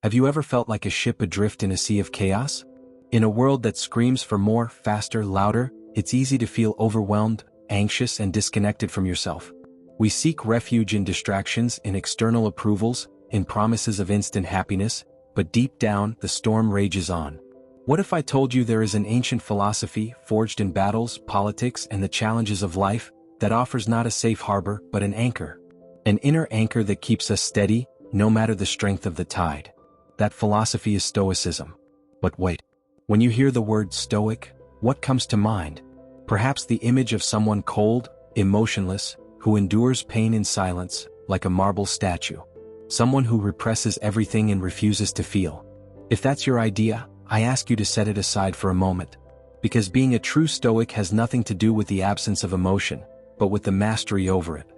Have you ever felt like a ship adrift in a sea of chaos? In a world that screams for more, faster, louder, it's easy to feel overwhelmed, anxious, and disconnected from yourself. We seek refuge in distractions, in external approvals, in promises of instant happiness, but deep down, the storm rages on. What if I told you there is an ancient philosophy, forged in battles, politics, and the challenges of life, that offers not a safe harbor, but an anchor? An inner anchor that keeps us steady, no matter the strength of the tide. That philosophy is Stoicism. But wait, when you hear the word Stoic, what comes to mind? Perhaps the image of someone cold, emotionless, who endures pain in silence, like a marble statue. Someone who represses everything and refuses to feel. If that's your idea, I ask you to set it aside for a moment. Because being a true Stoic has nothing to do with the absence of emotion, but with the mastery over it.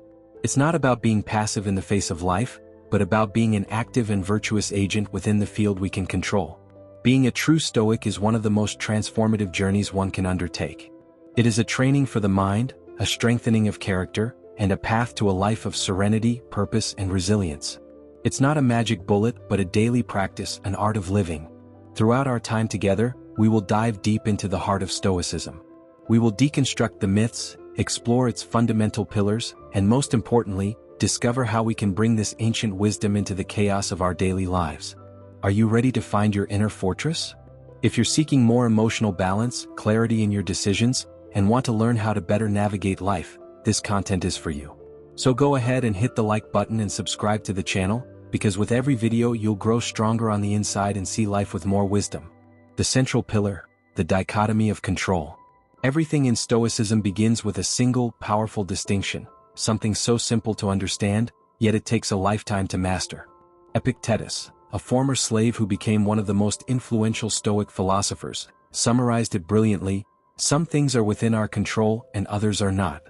It's not about being passive in the face of life, but about being an active and virtuous agent within the field we can control. Being a true Stoic is one of the most transformative journeys one can undertake. It is a training for the mind, a strengthening of character, and a path to a life of serenity, purpose, and resilience. It's not a magic bullet, but a daily practice, an art of living. Throughout our time together, we will dive deep into the heart of Stoicism. We will deconstruct the myths, explore its fundamental pillars, and most importantly, discover how we can bring this ancient wisdom into the chaos of our daily lives. Are you ready to find your inner fortress? If you're seeking more emotional balance, clarity in your decisions, and want to learn how to better navigate life, this content is for you. So go ahead and hit the like button and subscribe to the channel, because with every video you'll grow stronger on the inside and see life with more wisdom. The central pillar, the dichotomy of control. Everything in Stoicism begins with a single, powerful distinction, something so simple to understand, yet it takes a lifetime to master. Epictetus, a former slave who became one of the most influential Stoic philosophers, summarized it brilliantly: some things are within our control and others are not.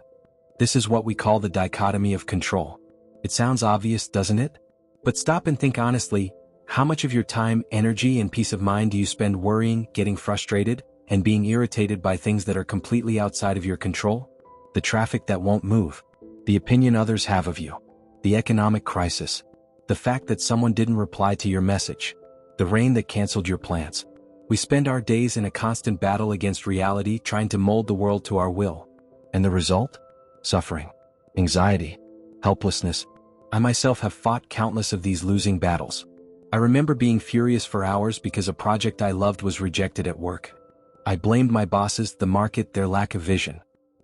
This is what we call the dichotomy of control. It sounds obvious, doesn't it? But stop and think honestly, how much of your time, energy, and peace of mind do you spend worrying, getting frustrated, and being irritated by things that are completely outside of your control? The traffic that won't move. The opinion others have of you. The economic crisis. The fact that someone didn't reply to your message. The rain that canceled your plans. We spend our days in a constant battle against reality, trying to mold the world to our will. And the result? Suffering. Anxiety. Helplessness. I myself have fought countless of these losing battles. I remember being furious for hours because a project I loved was rejected at work. I blamed my bosses, the market, their lack of vision.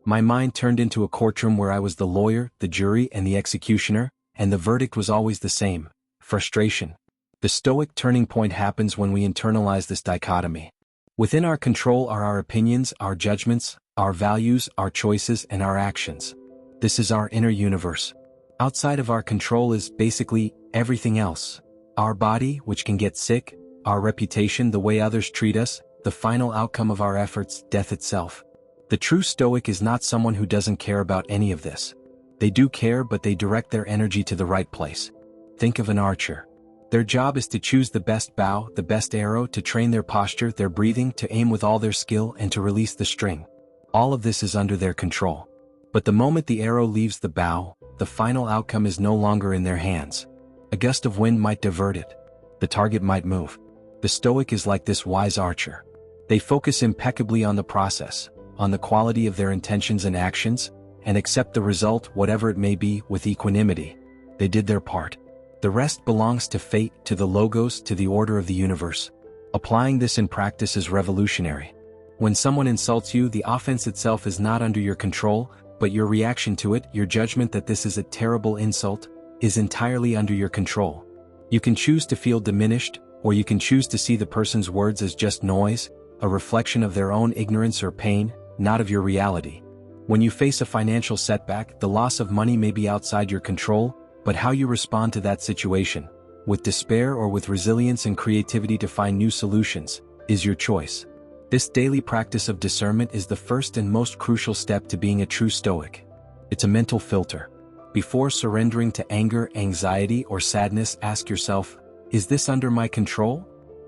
My mind turned into a courtroom where I was the lawyer, the jury, and the executioner, and the verdict was always the same: frustration. The Stoic turning point happens when we internalize this dichotomy. Within our control are our opinions, our judgments, our values, our choices, and our actions. This is our inner universe. Outside of our control is basically everything else. Our body, which can get sick, our reputation, the way others treat us, the final outcome of our efforts, death itself. The true Stoic is not someone who doesn't care about any of this. They do care, but they direct their energy to the right place. Think of an archer. Their job is to choose the best bow, the best arrow, to train their posture, their breathing, to aim with all their skill, and to release the string. All of this is under their control. But the moment the arrow leaves the bow, the final outcome is no longer in their hands. A gust of wind might divert it. The target might move. The Stoic is like this wise archer. They focus impeccably on the process, on the quality of their intentions and actions, and accept the result, whatever it may be, with equanimity. They did their part. The rest belongs to fate, to the logos, to the order of the universe. Applying this in practice is revolutionary. When someone insults you, the offense itself is not under your control, but your reaction to it, your judgment that this is a terrible insult, is entirely under your control. You can choose to feel diminished, or you can choose to see the person's words as just noise, a reflection of their own ignorance or pain, not of your reality. When you face a financial setback, the loss of money may be outside your control, but how you respond to that situation, with despair or with resilience and creativity to find new solutions, is your choice. This daily practice of discernment is the first and most crucial step to being a true Stoic. It's a mental filter. Before surrendering to anger, anxiety, or sadness, ask yourself, is this under my control?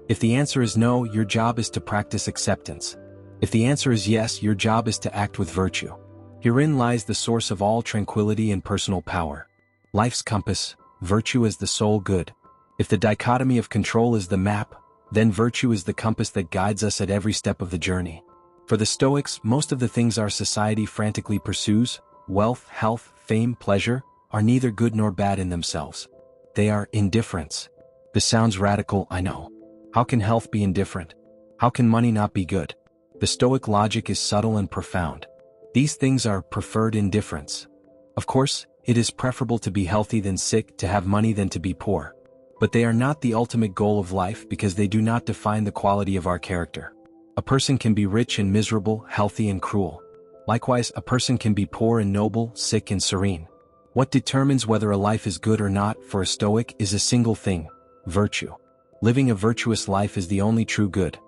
If the answer is no, your job is to practice acceptance. If the answer is yes, your job is to act with virtue. Herein lies the source of all tranquility and personal power. Life's compass, virtue as the sole good. If the dichotomy of control is the map, then virtue is the compass that guides us at every step of the journey. For the Stoics, most of the things our society frantically pursues, wealth, health, fame, pleasure, are neither good nor bad in themselves. They are indifference. This sounds radical, I know. How can health be indifferent? How can money not be good? The Stoic logic is subtle and profound. These things are preferred indifference. Of course, it is preferable to be healthy than sick, to have money than to be poor. But they are not the ultimate goal of life because they do not define the quality of our character. A person can be rich and miserable, healthy and cruel. Likewise, a person can be poor and noble, sick and serene. What determines whether a life is good or not for a Stoic is a single thing: virtue. Living a virtuous life is the only true good.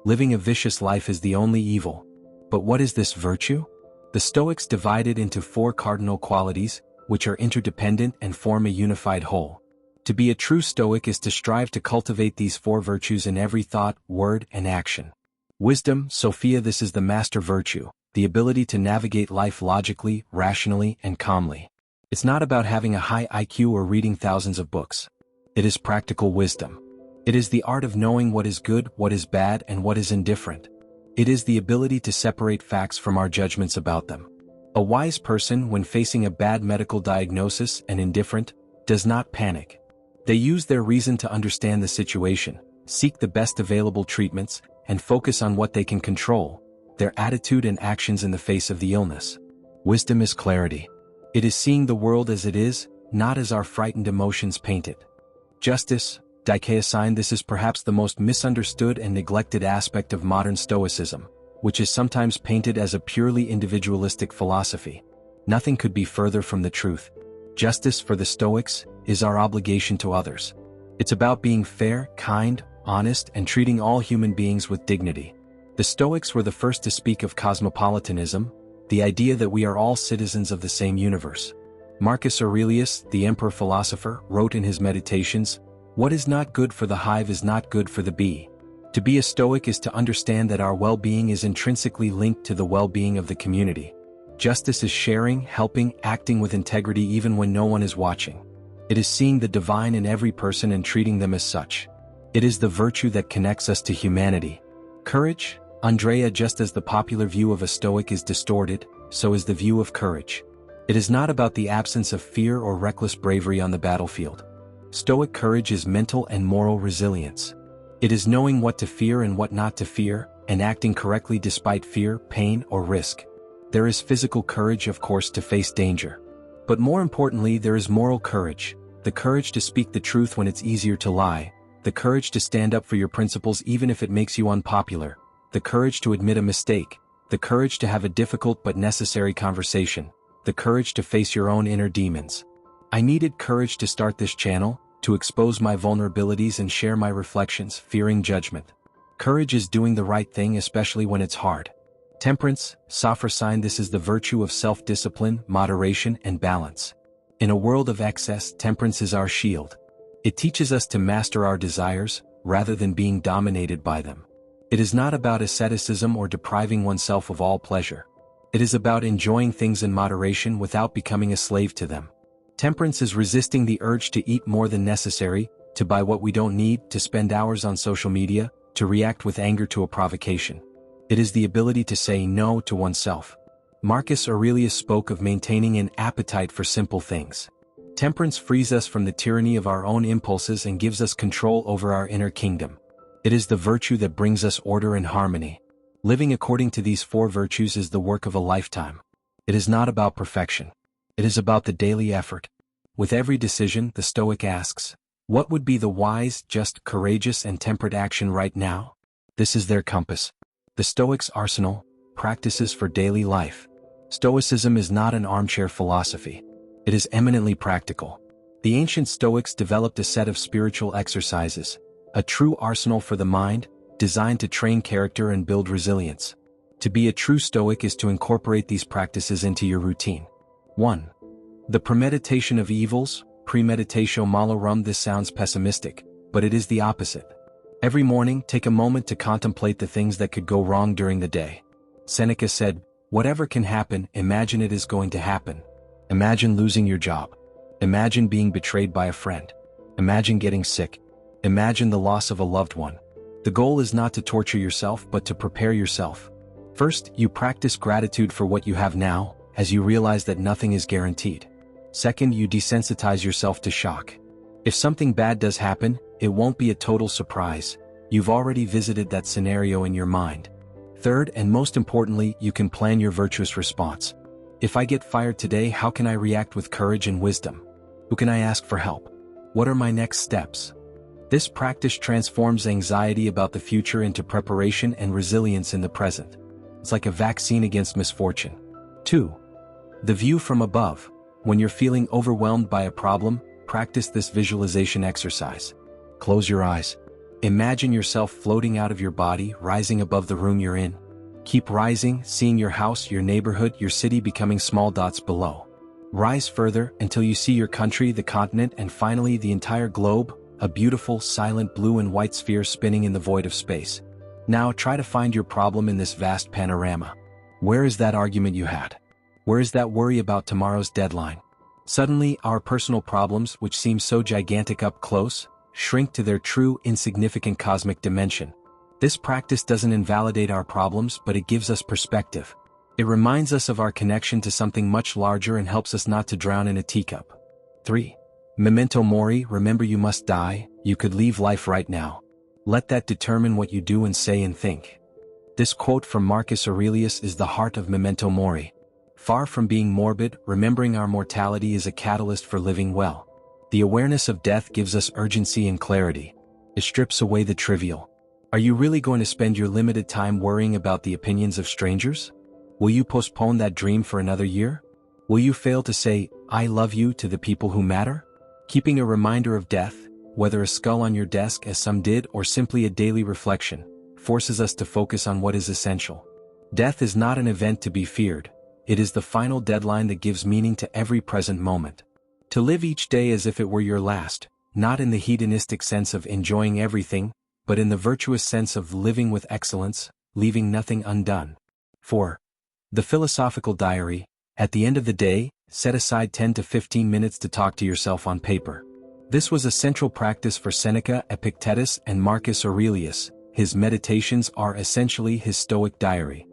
Living a vicious life is the only evil. But what is this virtue? The Stoics divide it into 4 cardinal qualities, which are interdependent and form a unified whole. To be a true Stoic is to strive to cultivate these 4 virtues in every thought, word, and action. Wisdom, Sophia. This is the master virtue, the ability to navigate life logically, rationally, and calmly. It's not about having a high IQ or reading thousands of books. It is practical wisdom. It is the art of knowing what is good, what is bad, and what is indifferent. It is the ability to separate facts from our judgments about them. A wise person, when facing a bad medical diagnosis and indifferent, does not panic. They use their reason to understand the situation, seek the best available treatments, and focus on what they can control, their attitude and actions in the face of the illness. Wisdom is clarity. It is seeing the world as it is, not as our frightened emotions paint it. Justice, Dikaiosine. This is perhaps the most misunderstood and neglected aspect of modern Stoicism, which is sometimes painted as a purely individualistic philosophy. Nothing could be further from the truth. Justice for the Stoics is our obligation to others. It's about being fair, kind, honest, and treating all human beings with dignity. The Stoics were the first to speak of cosmopolitanism, the idea that we are all citizens of the same universe. Marcus Aurelius, the emperor philosopher, wrote in his Meditations, "What is not good for the hive is not good for the bee." To be a Stoic is to understand that our well-being is intrinsically linked to the well-being of the community. Justice is sharing, helping, acting with integrity even when no one is watching. It is seeing the divine in every person and treating them as such. It is the virtue that connects us to humanity. Courage, Andrea. Just as the popular view of a Stoic is distorted, so is the view of courage. It is not about the absence of fear or reckless bravery on the battlefield. Stoic courage is mental and moral resilience. It is knowing what to fear and what not to fear, and acting correctly despite fear, pain, or risk. There is physical courage, of course, to face danger. But more importantly, there is moral courage, the courage to speak the truth when it's easier to lie, the courage to stand up for your principles even if it makes you unpopular, the courage to admit a mistake, the courage to have a difficult but necessary conversation, the courage to face your own inner demons. I needed courage to start this channel, to expose my vulnerabilities and share my reflections, fearing judgment. Courage is doing the right thing, especially when it's hard. Temperance, Sophia sign. This is the virtue of self-discipline, moderation, and balance. In a world of excess, temperance is our shield. It teaches us to master our desires, rather than being dominated by them. It is not about asceticism or depriving oneself of all pleasure. It is about enjoying things in moderation without becoming a slave to them. Temperance is resisting the urge to eat more than necessary, to buy what we don't need, to spend hours on social media, to react with anger to a provocation. It is the ability to say no to oneself. Marcus Aurelius spoke of maintaining an appetite for simple things. Temperance frees us from the tyranny of our own impulses and gives us control over our inner kingdom. It is the virtue that brings us order and harmony. Living according to these 4 virtues is the work of a lifetime. It is not about perfection. It is about the daily effort. With every decision, the Stoic asks, what would be the wise, just, courageous, and temperate action right now? This is their compass. The Stoics' arsenal, practices for daily life. Stoicism is not an armchair philosophy. It is eminently practical. The ancient Stoics developed a set of spiritual exercises, a true arsenal for the mind, designed to train character and build resilience. To be a true Stoic is to incorporate these practices into your routine. 1. The premeditation of evils, premeditatio malorum. This sounds pessimistic, but it is the opposite. Every morning, take a moment to contemplate the things that could go wrong during the day. Seneca said, whatever can happen, imagine it is going to happen. Imagine losing your job. Imagine being betrayed by a friend. Imagine getting sick. Imagine the loss of a loved one. The goal is not to torture yourself but to prepare yourself. First, you practice gratitude for what you have now, as you realize that nothing is guaranteed. Second, you desensitize yourself to shock. If something bad does happen, it won't be a total surprise. You've already visited that scenario in your mind. Third, and most importantly, you can plan your virtuous response. If I get fired today, how can I react with courage and wisdom? Who can I ask for help? What are my next steps? This practice transforms anxiety about the future into preparation and resilience in the present. It's like a vaccine against misfortune. 2. The view from above. When you're feeling overwhelmed by a problem, practice this visualization exercise. Close your eyes. Imagine yourself floating out of your body, rising above the room you're in. Keep rising, seeing your house, your neighborhood, your city becoming small dots below. Rise further until you see your country, the continent, and finally the entire globe, a beautiful, silent blue and white sphere spinning in the void of space. Now try to find your problem in this vast panorama. Where is that argument you had? Where is that worry about tomorrow's deadline? Suddenly, our personal problems, which seem so gigantic up close, shrink to their true, insignificant cosmic dimension. This practice doesn't invalidate our problems, but it gives us perspective. It reminds us of our connection to something much larger and helps us not to drown in a teacup. 3. Memento mori, remember you must die, you could leave life right now. Let that determine what you do and say and think. This quote from Marcus Aurelius is the heart of memento mori. Far from being morbid, remembering our mortality is a catalyst for living well. The awareness of death gives us urgency and clarity. It strips away the trivial. Are you really going to spend your limited time worrying about the opinions of strangers? Will you postpone that dream for another year? Will you fail to say, I love you to the people who matter? Keeping a reminder of death, whether a skull on your desk as some did or simply a daily reflection, forces us to focus on what is essential. Death is not an event to be feared. It is the final deadline that gives meaning to every present moment. To live each day as if it were your last, not in the hedonistic sense of enjoying everything, but in the virtuous sense of living with excellence, leaving nothing undone. 4. The philosophical diary. At the end of the day, set aside 10 to 15 minutes to talk to yourself on paper. This was a central practice for Seneca, Epictetus, and Marcus Aurelius. His meditations are essentially his Stoic diary.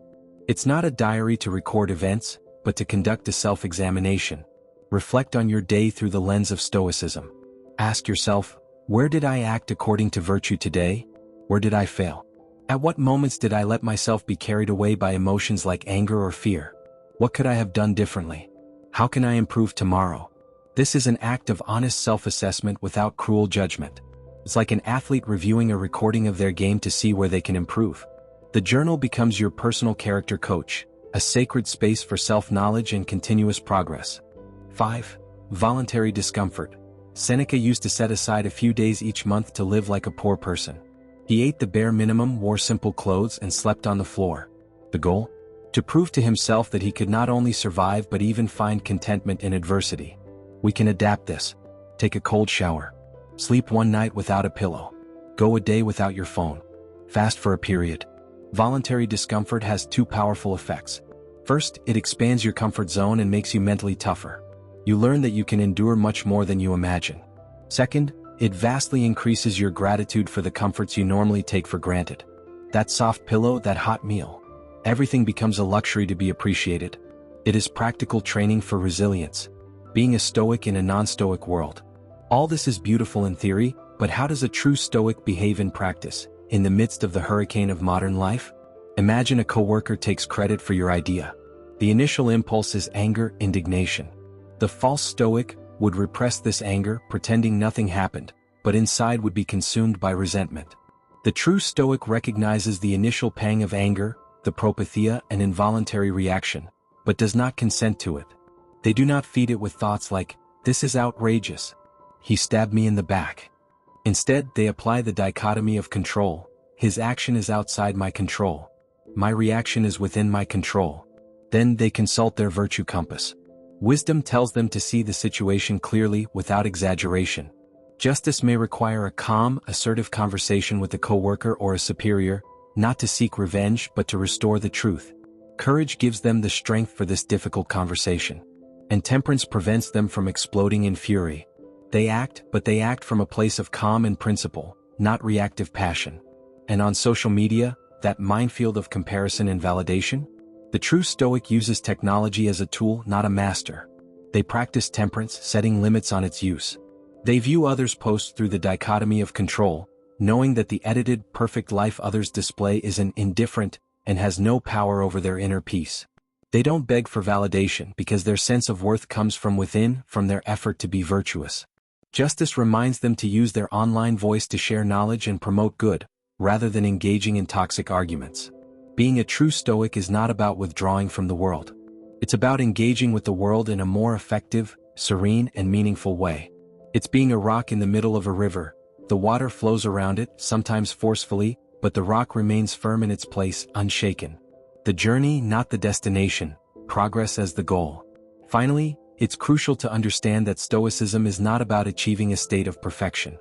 It's not a diary to record events, but to conduct a self-examination. Reflect on your day through the lens of Stoicism. Ask yourself, where did I act according to virtue today? Where did I fail? At what moments did I let myself be carried away by emotions like anger or fear? What could I have done differently? How can I improve tomorrow? This is an act of honest self-assessment without cruel judgment. It's like an athlete reviewing a recording of their game to see where they can improve. The journal becomes your personal character coach, a sacred space for self-knowledge and continuous progress. 5. Voluntary discomfort. Seneca used to set aside a few days each month to live like a poor person. He ate the bare minimum, wore simple clothes, and slept on the floor. The goal? To prove to himself that he could not only survive but even find contentment in adversity. We can adapt this. Take a cold shower. Sleep one night without a pillow. Go a day without your phone. Fast for a period. Voluntary discomfort has two powerful effects. First, it expands your comfort zone and makes you mentally tougher. You learn that you can endure much more than you imagine. Second, it vastly increases your gratitude for the comforts you normally take for granted. That soft pillow, that hot meal. Everything becomes a luxury to be appreciated. It is practical training for resilience. Being a Stoic in a non-Stoic world. All this is beautiful in theory, but how does a true Stoic behave in practice, in the midst of the hurricane of modern life? Imagine a coworker takes credit for your idea. The initial impulse is anger, indignation. The false Stoic would repress this anger, pretending nothing happened, but inside would be consumed by resentment. The true Stoic recognizes the initial pang of anger, the propotheia, an involuntary reaction, but does not consent to it. They do not feed it with thoughts like, this is outrageous. He stabbed me in the back. Instead, they apply the dichotomy of control. His action is outside my control. My reaction is within my control. Then they consult their virtue compass. Wisdom tells them to see the situation clearly without exaggeration. Justice may require a calm, assertive conversation with a coworker or a superior, not to seek revenge but to restore the truth. Courage gives them the strength for this difficult conversation. And temperance prevents them from exploding in fury. They act, but they act from a place of calm and principle, not reactive passion. And on social media, that minefield of comparison and validation? The true Stoic uses technology as a tool, not a master. They practice temperance, setting limits on its use. They view others' posts through the dichotomy of control, knowing that the edited, perfect life others display is indifferent and has no power over their inner peace. They don't beg for validation because their sense of worth comes from within, from their effort to be virtuous. Justice reminds them to use their online voice to share knowledge and promote good, rather than engaging in toxic arguments. Being a true Stoic is not about withdrawing from the world. It's about engaging with the world in a more effective, serene, and meaningful way. It's being a rock in the middle of a river. The water flows around it, sometimes forcefully, but the rock remains firm in its place, unshaken. The journey, not the destination, progress as the goal. Finally, it's crucial to understand that Stoicism is not about achieving a state of perfection.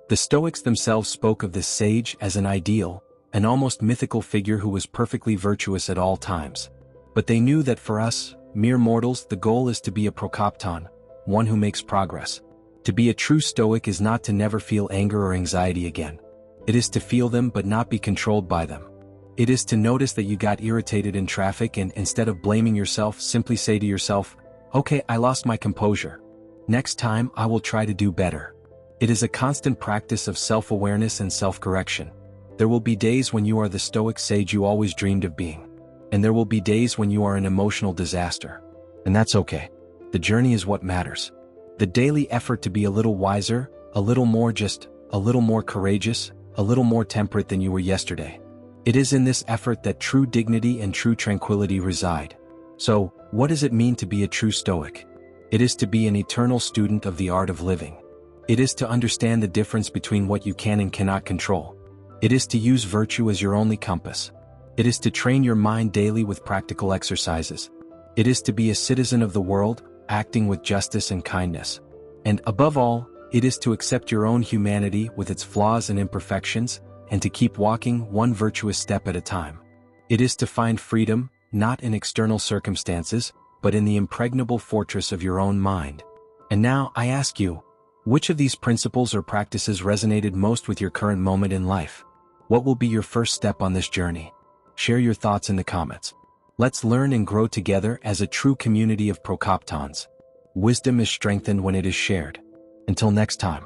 The Stoics themselves spoke of this sage as an ideal, an almost mythical figure who was perfectly virtuous at all times. But they knew that for us, mere mortals, the goal is to be a prokopton, one who makes progress. To be a true Stoic is not to never feel anger or anxiety again. It is to feel them but not be controlled by them. It is to notice that you got irritated in traffic and instead of blaming yourself, simply say to yourself, "Okay, I lost my composure. Next time I will try to do better." It is a constant practice of self-awareness and self-correction. There will be days when you are the Stoic sage you always dreamed of being. And there will be days when you are an emotional disaster. And that's okay. The journey is what matters. The daily effort to be a little wiser, a little more just, a little more courageous, a little more temperate than you were yesterday. It is in this effort that true dignity and true tranquility reside. So, what does it mean to be a true Stoic? It is to be an eternal student of the art of living. It is to understand the difference between what you can and cannot control. It is to use virtue as your only compass. It is to train your mind daily with practical exercises. It is to be a citizen of the world, acting with justice and kindness. And above all, it is to accept your own humanity with its flaws and imperfections, and to keep walking one virtuous step at a time. It is to find freedom, not in external circumstances, but in the impregnable fortress of your own mind. And now, I ask you, which of these principles or practices resonated most with your current moment in life? What will be your first step on this journey? Share your thoughts in the comments. Let's learn and grow together as a true community of prokoptons. Wisdom is strengthened when it is shared. Until next time.